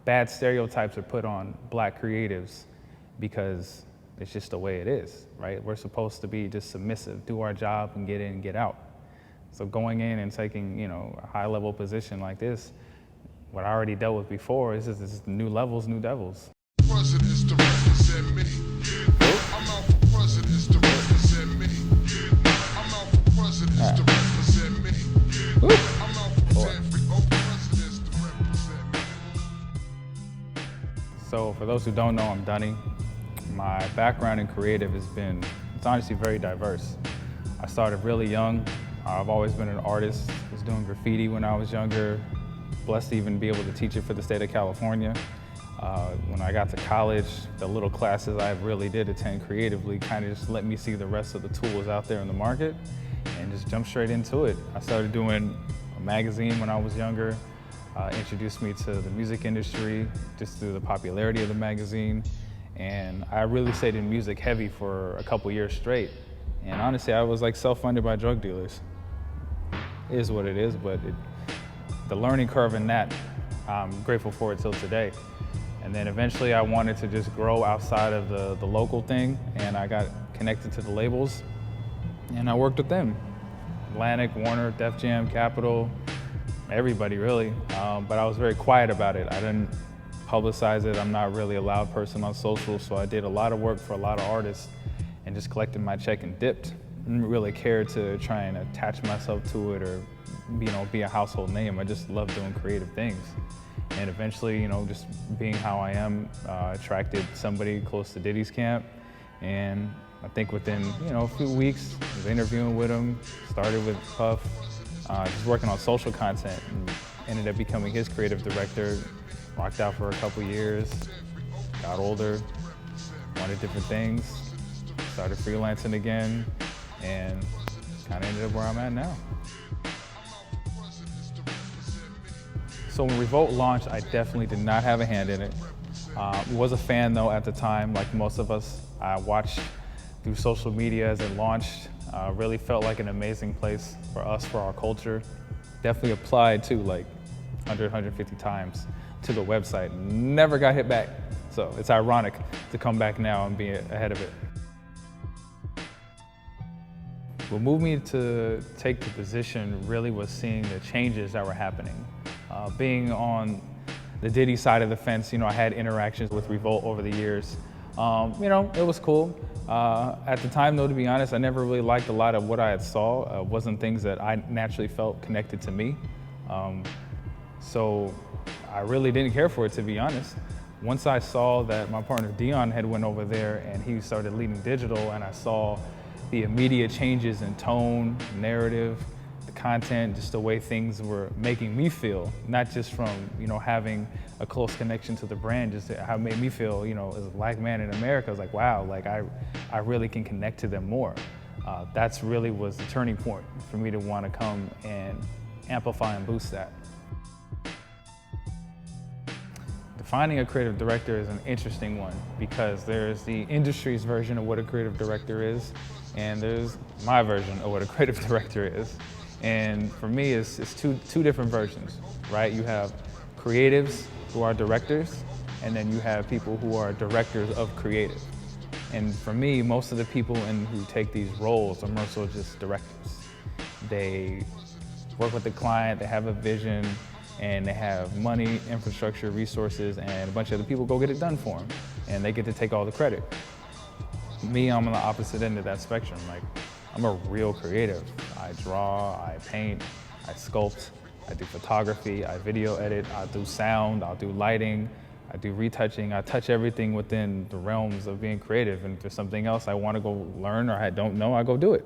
bad stereotypes are put on black creatives because it's just the way it is, right? We're supposed to be just submissive, do our job and get in and get out. So going in and taking, you know, a high level position like this, what I already dealt with before is just new levels, new devils. Presidents to represent me. I'm out for presidents to represent me. I'm out for presidents to represent me. I'm out for presidents to represent me. So for those who don't know, I'm Dunnie. My background in creative it's honestly very diverse. I started really young. I've always been an artist. I was doing graffiti when I was younger. Blessed to even be able to teach it for the state of California. When I got to college, the little classes I really did attend creatively kind of just let me see the rest of the tools out there in the market and just jump straight into it. I started doing a magazine when I was younger, introduced me to the music industry just through the popularity of the magazine. And I really stayed in music heavy for a couple years straight. And honestly, I was like self-funded by drug dealers. It is what it is, but the learning curve in that, I'm grateful for it till today. And then eventually I wanted to just grow outside of the local thing, and I got connected to the labels, and I worked with them. Atlantic, Warner, Def Jam, Capitol, everybody really. But I was very quiet about it. I didn't publicize it. I'm not really a loud person on social, so I did a lot of work for a lot of artists and just collected my check and dipped. Didn't really care to try and attach myself to it or, you know, be a household name. I just love doing creative things. And eventually, you know, just being how I am, attracted somebody close to Diddy's camp. And I think within, you know, a few weeks, I was interviewing with him, started with Puff, just working on social content, and ended up becoming his creative director. Rocked out for a couple years, got older, wanted different things, started freelancing again, and kind of ended up where I'm at now. So when Revolt launched, I definitely did not have a hand in it. Was a fan though at the time, like most of us. I watched through social media as it launched. Really felt like an amazing place for us, for our culture. Definitely applied to like 100, 150 times to the website. Never got hit back. So it's ironic to come back now and be ahead of it. What moved me to take the position really was seeing the changes that were happening. Being on the Diddy side of the fence, you know, I had interactions with Revolt over the years. You know, it was cool. At the time though, to be honest, I never really liked a lot of what I had saw. It wasn't things that I naturally felt connected to me. So I really didn't care for it, to be honest. Once I saw that my partner Dion had went over there and he started leading digital, and I saw the immediate changes in tone, narrative, the content, just the way things were making me feel, not just from, you know, having a close connection to the brand, just how it made me feel, you know, as a black man in America. I was like, wow, like I really can connect to them more. That's really was the turning point for me to want to come and amplify and boost that. Defining a creative director is an interesting one because there's the industry's version of what a creative director is, and there's my version of what a creative director is. And for me, it's two different versions, right? You have creatives who are directors, and then you have people who are directors of creative. And for me, most of the people who take these roles are more so just directors. They work with the client, they have a vision, and they have money, infrastructure, resources, and a bunch of other people go get it done for them, and they get to take all the credit. Me, I'm on the opposite end of that spectrum. Like, I'm a real creative. I draw, I paint, I sculpt, I do photography, I video edit, I do sound, I'll do lighting, I do retouching. I touch everything within the realms of being creative, and if there's something else I want to go learn or I don't know, I go do it.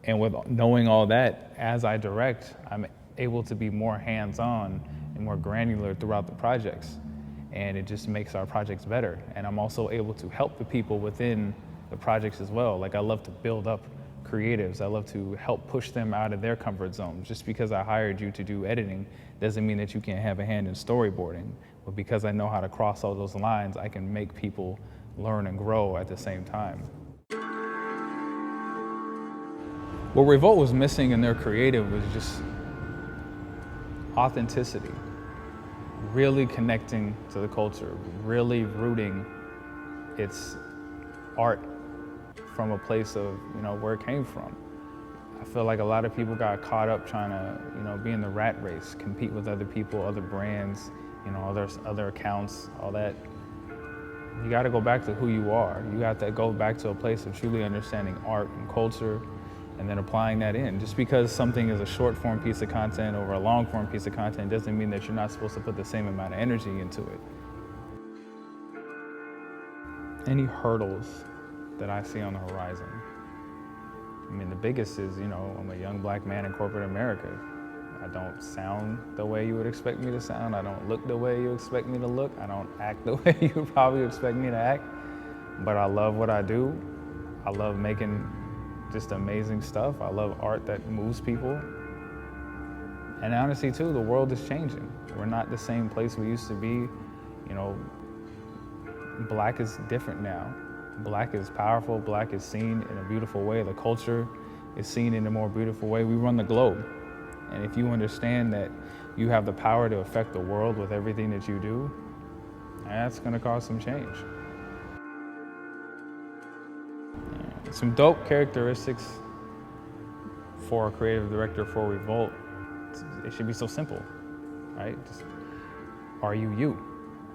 And with knowing all that, as I direct, I'm able to be more hands-on and more granular throughout the projects. And it just makes our projects better. And I'm also able to help the people within the projects as well. Like, I love to build up creatives. I love to help push them out of their comfort zone. Just because I hired you to do editing doesn't mean that you can't have a hand in storyboarding. But because I know how to cross all those lines, I can make people learn and grow at the same time. What Revolt was missing in their creative was just authenticity. really connecting to the culture, really rooting its art from a place of, where it came from. I feel like a lot of people got caught up trying to, be in the rat race, compete with other people, other brands, other accounts, all that. You got to go back to who you are. You got to go back to a place of truly understanding art and culture, and then applying that in. Just because something is a short form piece of content over a long form piece of content doesn't mean that you're not supposed to put the same amount of energy into it. Any hurdles that I see on the horizon? I mean, the biggest is, I'm a young black man in corporate America. I don't sound the way you would expect me to sound. I don't look the way you expect me to look. I don't act the way you probably expect me to act. But I love what I do. I love making just amazing stuff. I love art that moves people. And honestly, too, the world is changing. We're not the same place we used to be. Black is different now. Black is powerful. Black is seen in a beautiful way. The culture is seen in a more beautiful way. We run the globe. And if you understand that you have the power to affect the world with everything that you do, that's gonna cause some change. Some dope characteristics for a creative director for Revolt. It should be so simple, right? Just, are you you?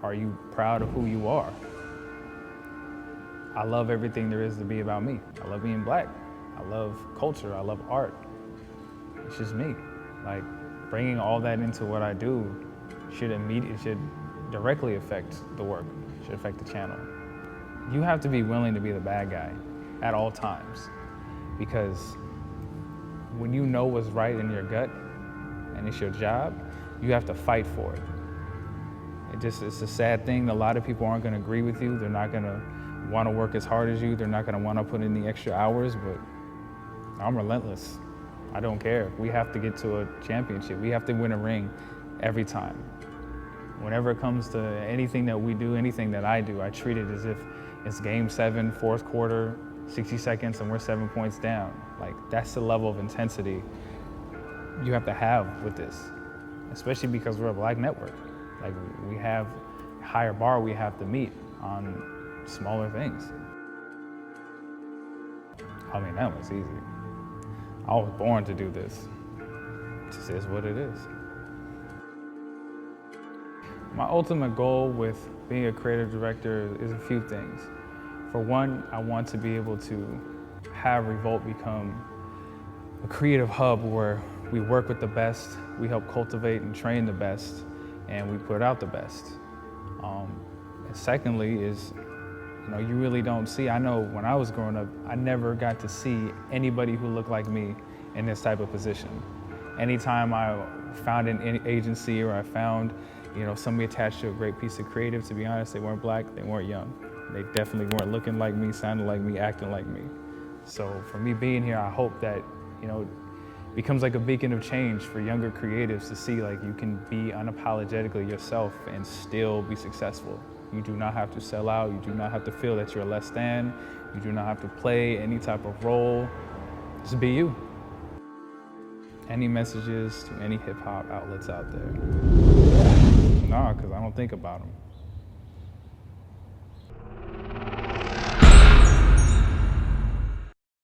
Are you proud of who you are? I love everything there is to be about me. I love being black. I love culture. I love art. It's just me. Like, bringing all that into what I do should directly affect the work, should affect the channel. You have to be willing to be the bad guy at all times, because when you know what's right in your gut and it's your job, you have to fight for it. It's a sad thing. A lot of people aren't gonna agree with you. They're not gonna wanna work as hard as you. They're not gonna wanna put in the extra hours, but I'm relentless. I don't care. We have to get to a championship. We have to win a ring every time. Whenever it comes to anything that we do, anything that I do, I treat it as if it's game 7, fourth quarter, 60 seconds, and we're 7 points down. Like, that's the level of intensity you have to have with this, especially because we're a black network. Like, we have a higher bar we have to meet on smaller things. I mean, that was easy. I was born to do this. It just is what it is. My ultimate goal with being a creative director is a few things. For one, I want to be able to have Revolt become a creative hub where we work with the best, we help cultivate and train the best, and we put out the best. And secondly is, you really don't see, I know when I was growing up, I never got to see anybody who looked like me in this type of position. Anytime I found an agency or I found, somebody attached to a great piece of creative, to be honest, they weren't black, they weren't young. They definitely weren't looking like me, sounding like me, acting like me. So for me being here, I hope that, becomes like a beacon of change for younger creatives to see like you can be unapologetically yourself and still be successful. You do not have to sell out. You do not have to feel that you're less than. You do not have to play any type of role. Just be you. Any messages to any hip hop outlets out there? No, because I don't think about them.